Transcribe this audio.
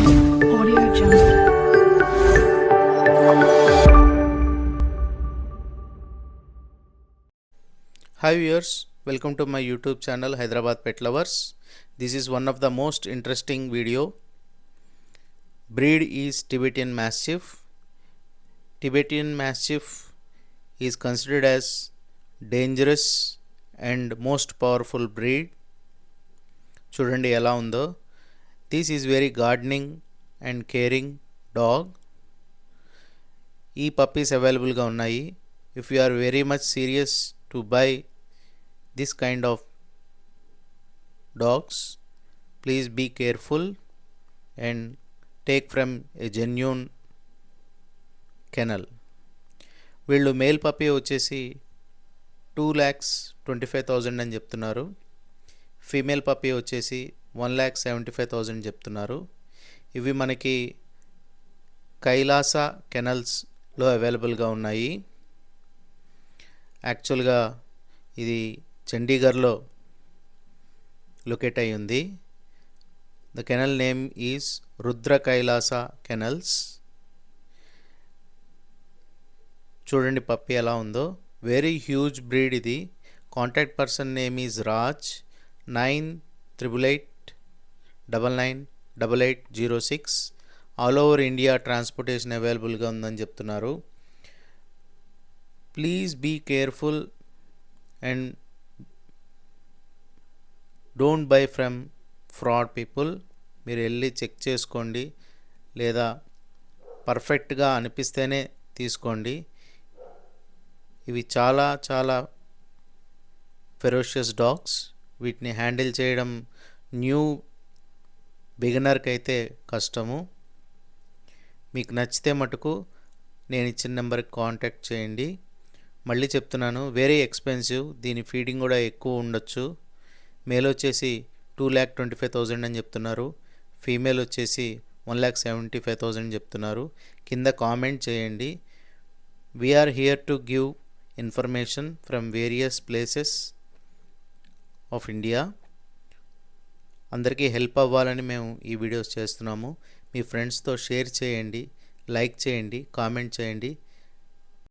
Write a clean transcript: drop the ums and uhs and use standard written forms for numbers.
Audio Jungle. Hi viewers, welcome to my YouTube channel Hyderabad Pet Lovers. This is one of the most interesting video. Breed is Tibetan Mastiff. Tibetan Mastiff is considered as dangerous and most powerful breed. చూడండి ఎలా ఉందో. This is very gardening and caring dog. ఈ puppies అవైలబుల్గా ఉన్నాయి. If you are very much serious to buy this kind of dogs, please be careful and take from a genuine kennel. వీళ్ళు male puppy వచ్చేసి 2,25,000 అని చెప్తున్నారు. Female puppy వచ్చేసి 1,75,000 చెప్తున్నారు. ఇవి మనకి కైలాస కెనల్స్లో అవైలబుల్గా ఉన్నాయి. యాక్చువల్గా ఇది చండీగఢ్లో లొకేట్ అయి ఉంది. The kennel name is Rudra Kailasa kennels. చూడండి పప్పి ఎలా ఉందో. వెరీ హ్యూజ్ బ్రీడ్ ఇది. Contact person name is Raj. 9888998806. All over India transportation అవైలబుల్గా ఉందని చెప్తున్నారు. Please be careful and don't buy from fraud people. మీరు వెళ్ళి చెక్ చేసుకోండి, లేదా పర్ఫెక్ట్గా అనిపిస్తేనే తీసుకోండి. ఇవి చాలా చాలా ఫెరోషియస్ డాగ్స్. వీటిని హ్యాండిల్ చేయడం న్యూ బిగినర్కి అయితే కష్టము. మీకు నచ్చితే మటుకు నేను ఇచ్చిన నెంబర్కి కాంటాక్ట్ చేయండి. మళ్ళీ చెప్తున్నాను, వెరీ ఎక్స్పెన్సివ్. దీని ఫీడింగ్ కూడా ఎక్కువ ఉండొచ్చు. మేల్ వచ్చేసి 2,25,000 అని చెప్తున్నారు. ఫీమేల్ వచ్చేసి 1,75,000 చెప్తున్నారు. కింద కామెంట్ చేయండి. We are here to give information from various places of India. అందరికీ హెల్ప్ అవ్వాలని మేము ఈ వీడియోస్ చేస్తున్నాము. మీ ఫ్రెండ్స్తో షేర్ చేయండి, లైక్ చేయండి, కామెంట్ చేయండి.